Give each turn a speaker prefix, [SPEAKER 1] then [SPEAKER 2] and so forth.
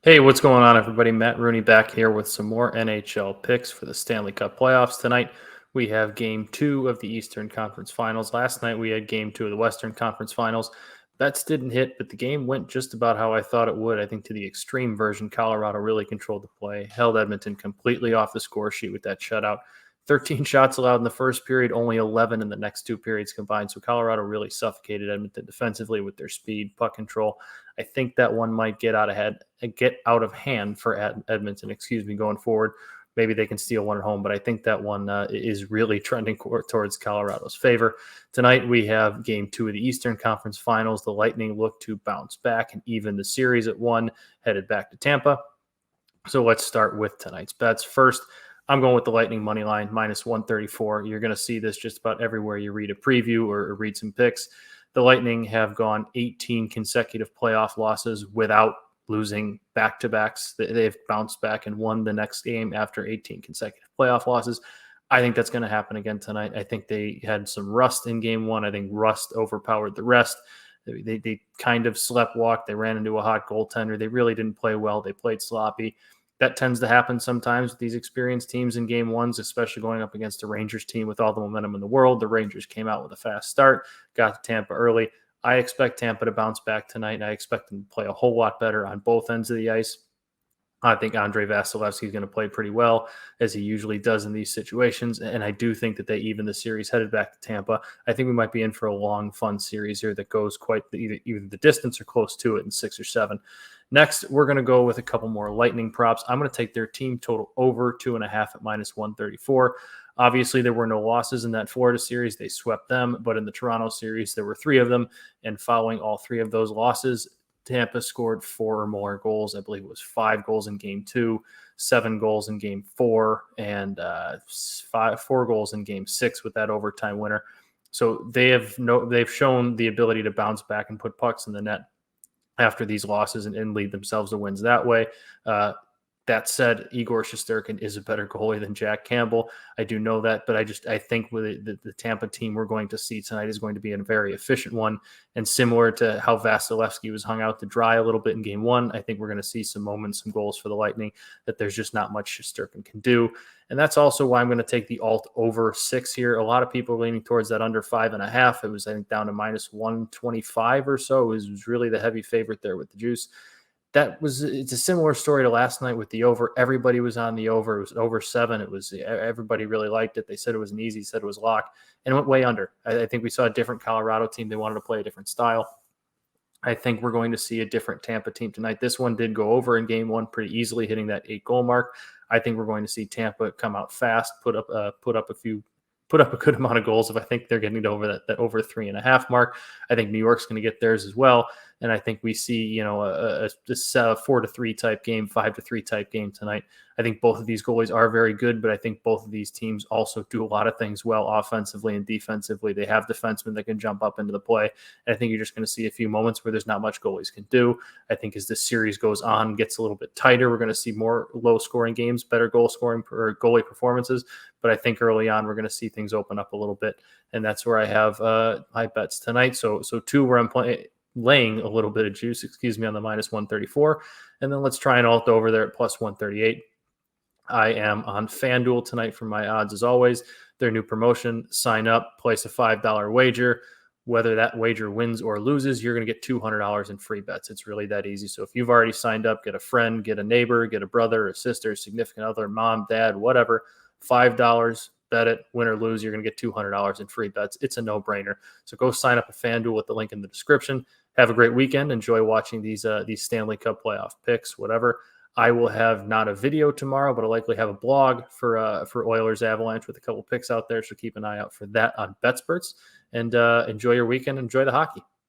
[SPEAKER 1] Hey, what's going on, everybody? Matt Rooney back here with some more NHL picks for the Stanley Cup playoffs. Tonight, we have game two of the Eastern Conference Finals. Last night, we had game two of the Western Conference Finals. Bets didn't hit, but the game went just about how I thought it would. I think to the extreme version, Colorado really controlled the play, held Edmonton completely off the score sheet with that shutout. 13 shots allowed in the first period, only 11 in the next two periods combined. So Colorado really suffocated Edmonton defensively with their speed, puck control. I think that one might get out of hand for Edmonton, going forward. Maybe they can steal one at home, but I think that one is really trending towards Colorado's favor. Tonight we have game two of the Eastern Conference Finals. The Lightning look to bounce back and even the series at one, headed back to Tampa. So let's start with tonight's bets. First, I'm going with the Lightning money line, minus 134. You're going to see this just about everywhere you read a preview or read some picks. The Lightning have gone 18 consecutive playoff losses without losing back-to-backs. They've bounced back and won the next game after 18 consecutive playoff losses. I think that's going to happen again tonight. I think they had some rust in game one. I think rust overpowered the rest. They kind of sleptwalked. They ran into a hot goaltender. They really didn't play well. They played sloppy. That tends to happen sometimes with these experienced teams in game ones, especially going up against a Rangers team with all the momentum in the world. The Rangers came out with a fast start, got to Tampa early. I expect Tampa to bounce back tonight, and I expect them to play a whole lot better on both ends of the ice. I think Andrei Vasilevsky is going to play pretty well, as he usually does in these situations. And I do think that they even the series headed back to Tampa. I think we might be in for a long, fun series here that goes quite either the distance or close to it in 6 or 7. Next, we're going to go with a couple more Lightning props. I'm going to take their team total over 2.5 at minus 134. Obviously, there were no losses in that Florida series. They swept them. But in the Toronto series, there were 3 of them. And following all 3 of those losses, Tampa scored 4 or more goals. I believe it was 5 goals in game 2, 7 goals in game 4, and 4 goals in game 6 with that overtime winner. So they've shown the ability to bounce back and put pucks in the net after these losses and lead themselves to wins that way. That said, Igor Shesterkin is a better goalie than Jack Campbell. I do know that, but I think with the Tampa team we're going to see tonight is going to be a very efficient one. And similar to how Vasilevsky was hung out to dry a little bit in game 1, I think we're going to see some moments, some goals for the Lightning that there's just not much Shesterkin can do. And that's also why I'm going to take the alt over 6 here. A lot of people are leaning towards that under 5.5. It was, I think, down to minus 125 or so. It was really the heavy favorite there with the juice. It's a similar story to last night with the over. Everybody was on the over. It was over 7. Everybody really liked it. They said it was an easy, said it was locked, and it went way under. I think we saw a different Colorado team. They wanted to play a different style. I think we're going to see a different Tampa team tonight. This one did go over in game 1 pretty easily, hitting that 8-goal mark. I think we're going to see Tampa come out fast, put up a good amount of goals. If I think they're getting to over that over 3.5 mark, I think New York's going to get theirs as well. And I think we see, a 4-3 type game, 5-3 type game tonight. I think both of these goalies are very good, but I think both of these teams also do a lot of things well offensively and defensively. They have defensemen that can jump up into the play. And I think you're just going to see a few moments where there's not much goalies can do. I think as this series goes on, gets a little bit tighter, we're going to see more low scoring games, better goal scoring or goalie performances. But I think early on, we're going to see things open up a little bit. And that's where I have my bets tonight. So 2 where I'm laying a little bit of juice, on the minus 134. And then let's try an alt over there at plus 138. I am on FanDuel tonight for my odds as always. Their new promotion, sign up, place a $5 wager. Whether that wager wins or loses, you're going to get $200 in free bets. It's really that easy. So if you've already signed up, get a friend, get a neighbor, get a brother, a sister, significant other, mom, dad, whatever, $5, bet it, win or lose, you're going to get $200 in free bets. It's a no-brainer. So go sign up at FanDuel with the link in the description. Have a great weekend. Enjoy watching these Stanley Cup playoff picks, whatever. I will have not a video tomorrow, but I'll likely have a blog for Oilers Avalanche with a couple picks out there. So keep an eye out for that on BetSperts. And enjoy your weekend. Enjoy the hockey.